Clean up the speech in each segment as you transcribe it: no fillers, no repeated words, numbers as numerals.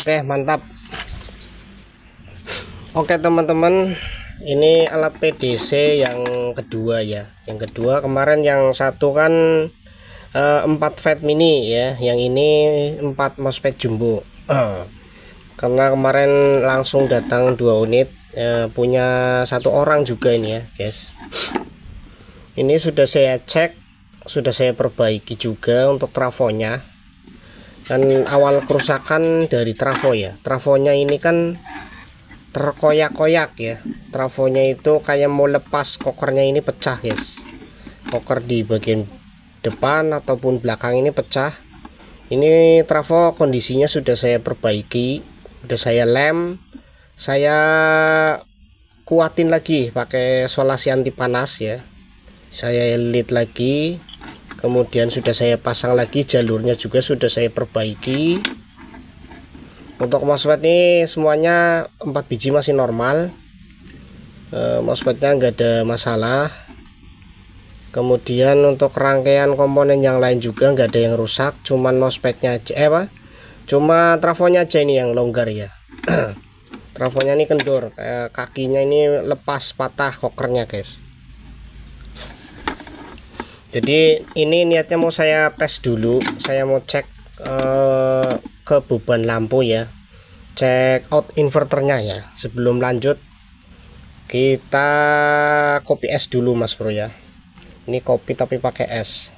Oke, mantap. Oke teman-teman, ini alat PDC yang kedua ya. Yang kedua, kemarin yang satu kan 4 FET mini ya, yang ini 4 MOSFET jumbo. Karena kemarin langsung datang 2 unit, punya satu orang juga ini ya guys. Ini sudah saya cek, sudah saya perbaiki juga untuk trafonya. Dan awal kerusakan dari trafo ya, trafonya ini kan terkoyak-koyak ya. Trafonya itu kayak mau lepas, kokernya ini pecah guys. Koker di bagian depan ataupun belakang ini pecah. Ini trafo kondisinya sudah saya perbaiki, sudah saya lem, saya kuatin lagi pakai solasi anti panas ya. Saya lead lagi, kemudian sudah saya pasang lagi, jalurnya juga sudah saya perbaiki. Untuk MOSFET ini semuanya 4 biji masih normal, MOSFET-nya nggak ada masalah. Kemudian untuk rangkaian komponen yang lain juga nggak ada yang rusak, cuman MOSFET-nya aja, cuma trafonya aja ini yang longgar ya. Trafonya ini kendor, kakinya ini lepas, patah kokernya guys. Jadi ini niatnya mau saya tes dulu, saya mau cek ke beban lampu ya, cek out inverternya ya. Sebelum lanjut kita copy es dulu mas bro ya. Ini copy tapi pakai es.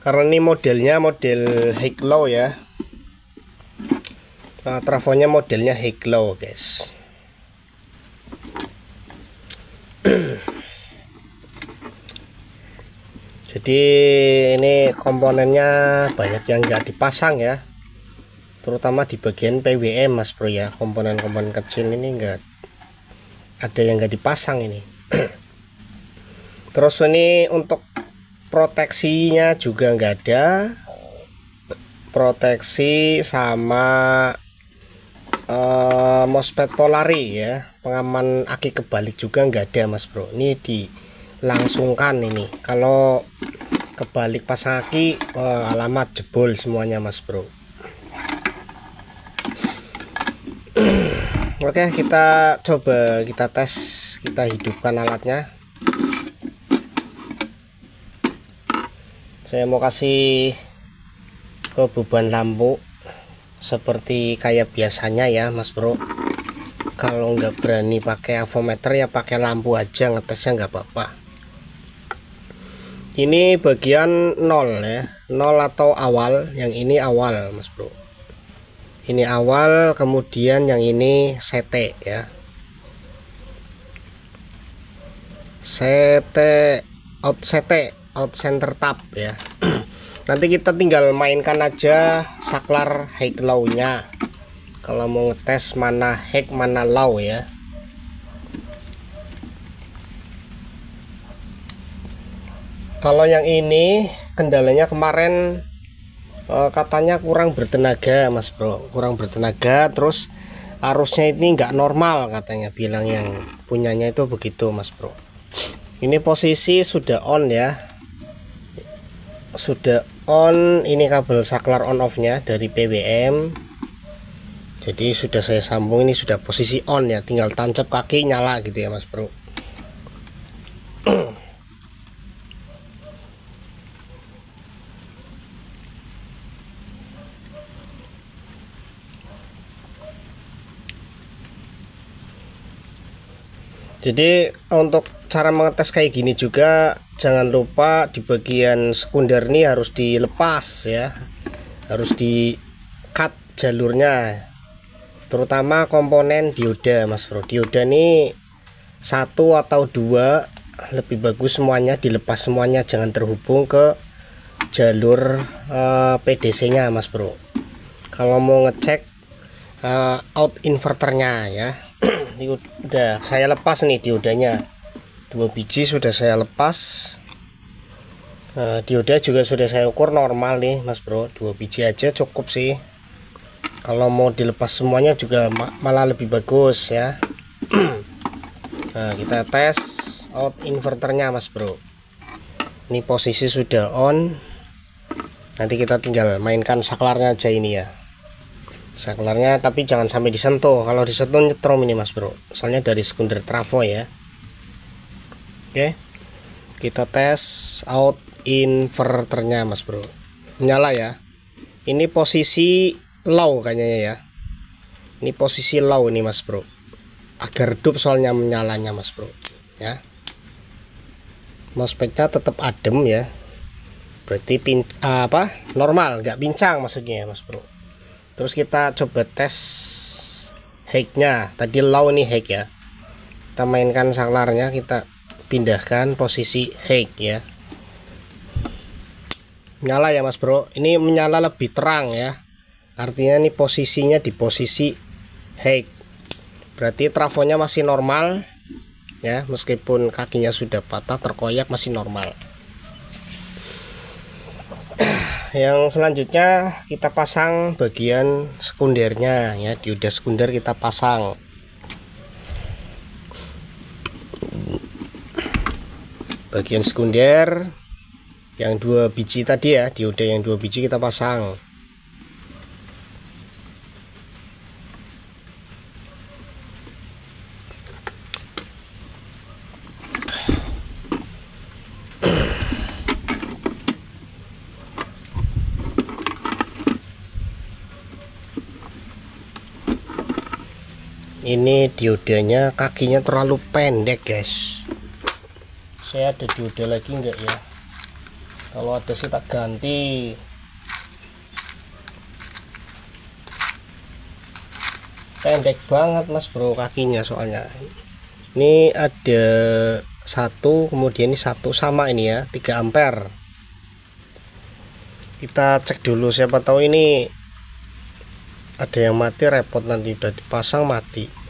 Karena ini modelnya model high low ya. Nah, trafonya modelnya high low guys. Jadi ini komponennya banyak yang nggak dipasang ya, terutama di bagian PWM mas bro ya. Komponen-komponen kecil ini nggak ada yang nggak dipasang ini. Terus ini untuk proteksinya juga nggak ada, proteksi sama MOSFET polari ya, pengaman aki kebalik juga nggak ada mas bro. Ini dilangsungkan ini, kalau kebalik pasang aki alamat jebol semuanya mas bro. Oke, kita coba kita tes, kita hidupkan alatnya. Saya mau kasih ke beban lampu seperti kayak biasanya ya mas bro. Kalau nggak berani pakai avometer ya pakai lampu aja, ngetesnya nggak apa-apa. Ini bagian 0 ya, 0 atau awal. Yang ini awal mas bro, ini awal. Kemudian yang ini CT ya, CT out center tap ya. Nanti kita tinggal mainkan aja saklar high low nya kalau mau ngetes mana high mana low ya. Kalau yang ini kendalanya kemarin katanya kurang bertenaga mas bro, kurang bertenaga. Terus arusnya ini nggak normal katanya, bilang yang punyanya itu begitu mas bro. Ini posisi sudah on ya, sudah on. Ini kabel saklar on off nya dari PWM, jadi sudah saya sambung. Ini sudah posisi on ya, tinggal tancap kaki nyala gitu ya mas bro. Jadi untuk cara mengetes kayak gini juga jangan lupa di bagian sekunder ini harus dilepas ya, harus di cut jalurnya, terutama komponen dioda mas bro. Dioda ini 1 atau 2 lebih bagus semuanya dilepas semuanya, jangan terhubung ke jalur PDC nya mas bro. Kalau mau ngecek out inverternya ya. Ini udah saya lepas nih diodanya, 2 biji sudah saya lepas. Dioda juga sudah saya ukur normal nih mas bro, 2 biji aja cukup sih. Kalau mau dilepas semuanya juga malah lebih bagus ya. Nah, kita tes out inverternya Mas Bro. Ini posisi sudah on. Nanti kita tinggal mainkan saklarnya aja ini ya. Saklarnya tapi jangan sampai disentuh. Kalau disentuh nyetrum ini Mas Bro. Soalnya dari sekunder trafo ya. Oke. Kita tes out inverternya Mas Bro. Nyala ya. Ini posisi low kayaknya ya. Ini posisi low ini Mas Bro. Agar redup soalnya menyalanya Mas Bro ya. MOSFET-nya tetap adem ya. Berarti normal, nggak pincang maksudnya ya Mas Bro. Terus kita coba tes high-nya. Tadi low nih high ya. Kita mainkan saklarnya, kita pindahkan posisi high ya. Nyala ya Mas Bro. Ini menyala lebih terang ya. Artinya nih posisinya di posisi high. Berarti trafonya masih normal ya, meskipun kakinya sudah patah terkoyak masih normal. Yang selanjutnya kita pasang bagian sekundernya ya, dioda sekunder kita pasang. Bagian sekunder yang 2 biji tadi ya, dioda yang 2 biji kita pasang. Ini diodanya kakinya terlalu pendek guys. Saya ada dioda lagi enggak ya? Kalau ada sih tak ganti. Pendek banget Mas Bro kakinya soalnya. Ini ada 1, kemudian ini 1 sama ini ya, 3 ampere. Kita cek dulu, siapa tahu ini ada yang mati, repot nanti udah dipasang mati.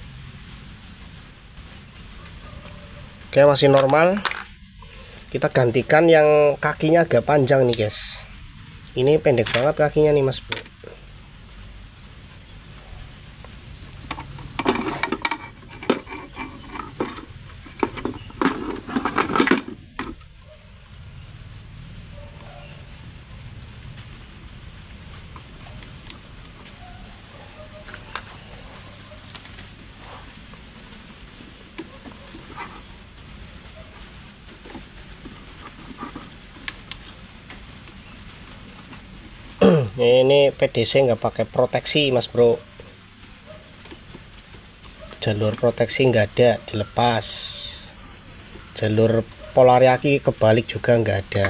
Oke, masih normal. Kita gantikan yang kakinya agak panjang nih guys. Ini pendek banget kakinya nih Mas Bro. Ini PDC nggak pakai proteksi Mas Bro. Jalur proteksi nggak ada, dilepas. Jalur polariaki kebalik juga nggak ada.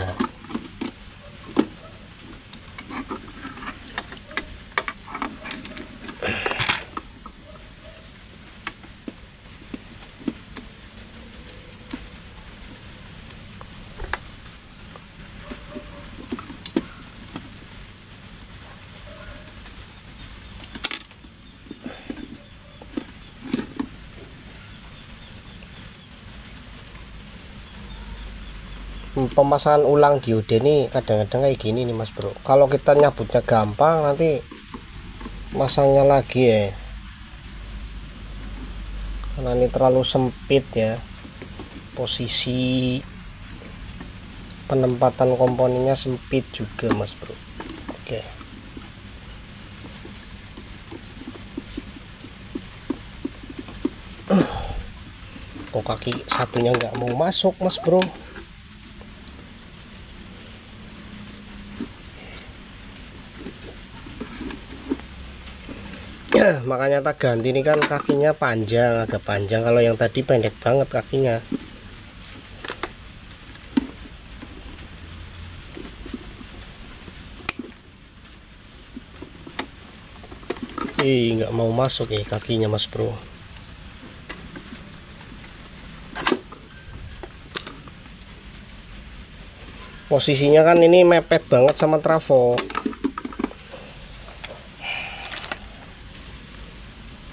Pemasangan ulang dioda ini kadang-kadang kayak gini nih Mas Bro. Kalau kita nyabutnya gampang, nanti masangnya lagi ya, karena ini terlalu sempit ya, posisi penempatan komponennya sempit juga Mas Bro. Oke, kok kaki satunya nggak mau masuk Mas Bro. Makanya tak ganti, ini kan kakinya panjang, agak panjang. Kalau yang tadi pendek banget kakinya. Nggak mau masuk ya kakinya Mas Bro. Posisinya kan ini mepet banget sama trafo.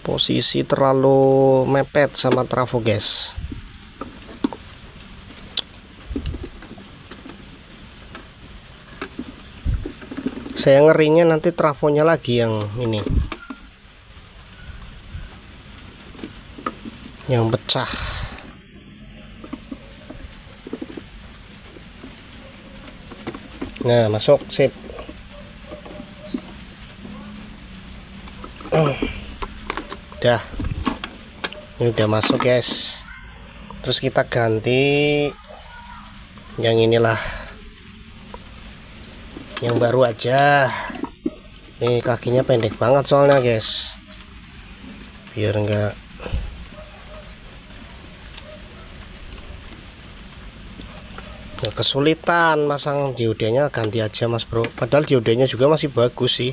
Posisi terlalu mepet sama trafo guys. Saya ngerinya nanti trafonya lagi yang ini, yang pecah. Nah, masuk, sip. Udah, ini udah masuk guys. Terus kita ganti yang inilah, yang baru aja. Ini kakinya pendek banget soalnya guys, biar enggak kesulitan masang diodenya. Ganti aja mas bro, padahal diodenya juga masih bagus sih.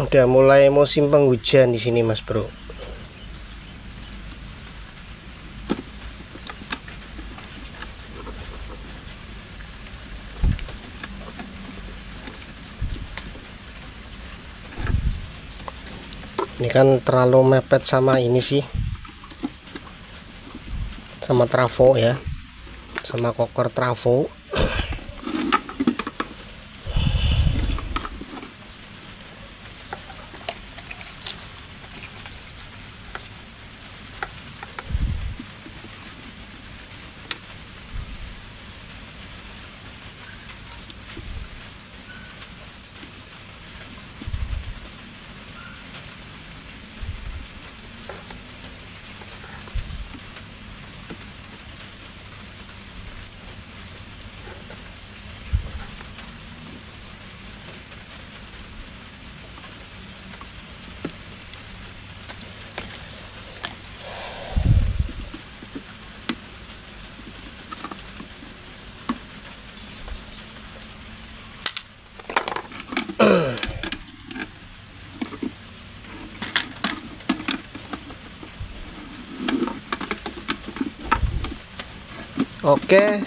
Udah mulai musim penghujan di sini mas bro. Ini kan terlalu mepet sama ini sih, sama trafo ya, sama koker trafo. Oke,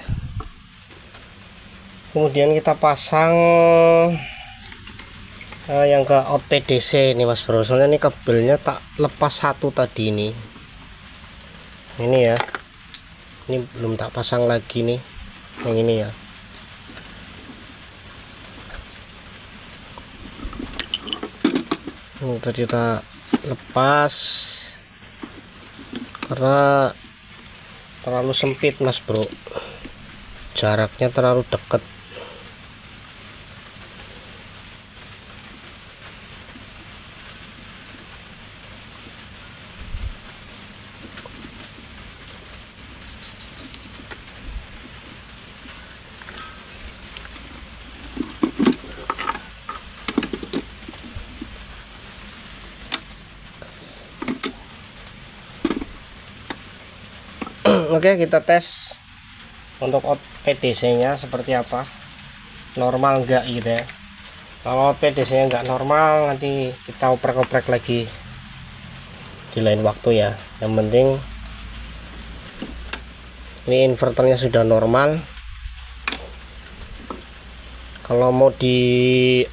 kemudian kita pasang yang ke out PDC ini mas bro. Soalnya ini kabelnya tak lepas satu tadi ini ya, ini belum tak pasang lagi nih yang ini ya. Ini tadi kita lepas karena terlalu sempit mas bro, jaraknya terlalu dekat. Oke, kita tes untuk out PDC nya seperti apa, normal enggak gitu ya. Kalau out PDC nya enggak normal, nanti kita oprek-oprek lagi di lain waktu ya. Yang penting ini inverternya sudah normal. Kalau mau di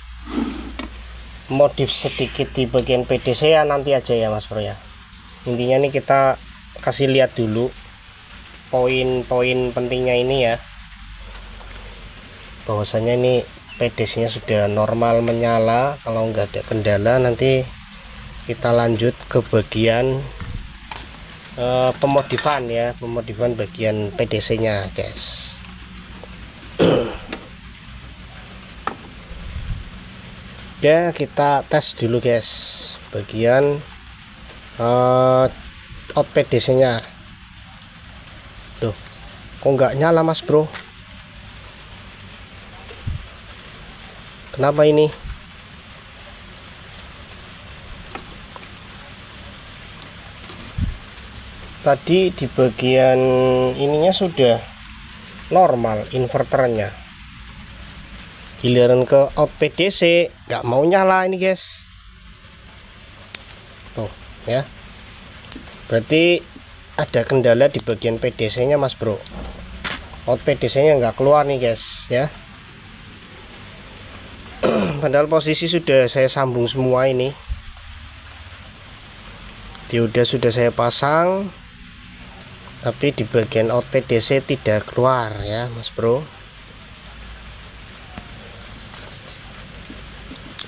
modif sedikit di bagian PDC ya nanti aja ya mas bro ya. Intinya nih kita kasih lihat dulu poin-poin pentingnya ini ya, bahwasanya ini PDC nya sudah normal menyala. Kalau nggak ada kendala nanti kita lanjut ke bagian pemodifan ya, pemodifan bagian PDC nya guys. Ya, kita tes dulu guys bagian out PDC nya. Duh, kok nggak nyala mas bro, kenapa ini? Tadi di bagian ininya sudah normal inverternya, giliran ke out PDC nggak mau nyala ini guys. Tuh ya, berarti ada kendala di bagian PDC nya mas bro. Out PDC nya nggak keluar nih guys ya. Padahal posisi sudah saya sambung semua ini. Dioda sudah saya pasang, tapi di bagian out PDC tidak keluar ya Mas Bro.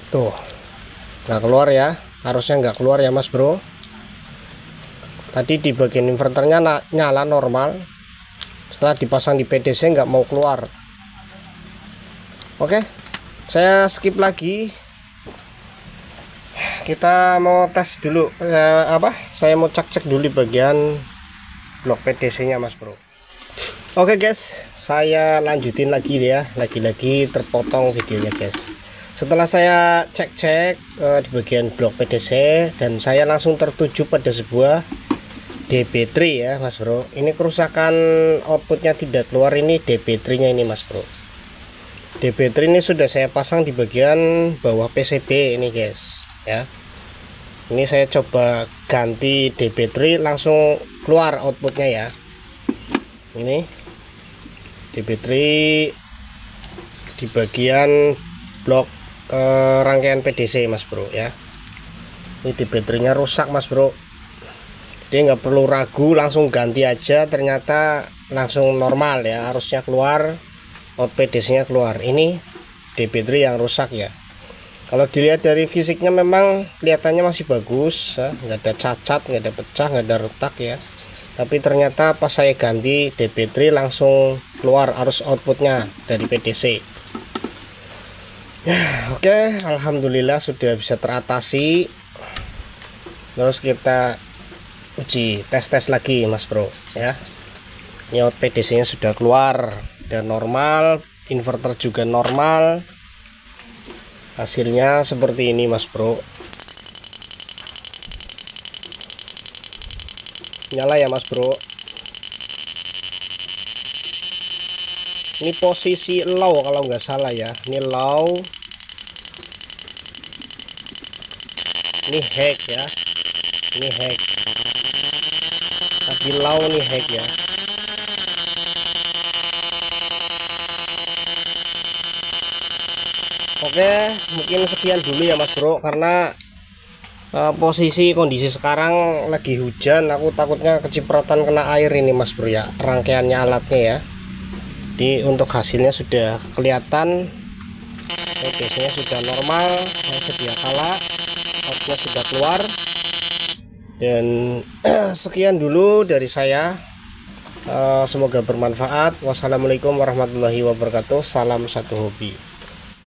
Tuh nggak keluar ya, harusnya nggak keluar ya Mas Bro. Tadi di bagian inverternya nyala normal, setelah dipasang di PDC nggak mau keluar. Oke, saya skip lagi. Kita mau tes dulu saya mau cek dulu di bagian blok PDC nya Mas Bro. Oke guys, saya lanjutin lagi ya, lagi-lagi terpotong videonya guys. Setelah saya cek di bagian blok PDC, dan saya langsung tertuju pada sebuah DB3 ya Mas Bro. Ini kerusakan outputnya tidak keluar, ini DB3 nya ini Mas Bro. DB3 ini sudah saya pasang di bagian bawah PCB ini guys ya. Ini saya coba ganti DB3, langsung keluar outputnya ya. Ini DB3 di bagian blok rangkaian PDC Mas Bro ya. Ini DB3 nya rusak Mas Bro, dia nggak perlu ragu, langsung ganti aja, ternyata langsung normal ya, harusnya keluar out PDC nya keluar. Ini DB3 yang rusak ya. Kalau dilihat dari fisiknya memang kelihatannya masih bagus ya, nggak ada cacat, nggak ada pecah, nggak ada retak ya. Tapi ternyata pas saya ganti DB3 langsung keluar arus outputnya dari PDC ya. Oke, alhamdulillah sudah bisa teratasi. Terus kita uji tes lagi Mas Bro ya. Ini out PDC nya sudah keluar dan normal, inverter juga normal. Hasilnya seperti ini Mas Bro. Nyala ya Mas Bro. Ini posisi low kalau nggak salah ya. Ini low, ini high ya. Ini high, lagi low, nih high ya. Oke, mungkin sekian dulu ya Mas Bro, karena posisi kondisi sekarang lagi hujan, aku takutnya kecipratan kena air ini Mas Bro ya, rangkaiannya alatnya ya. Jadi untuk hasilnya sudah kelihatan, biasanya sudah normal, sedia kala outputnya sudah keluar. Dan sekian dulu dari saya, semoga bermanfaat. Wassalamualaikum warahmatullahi wabarakatuh. Salam satu hobi.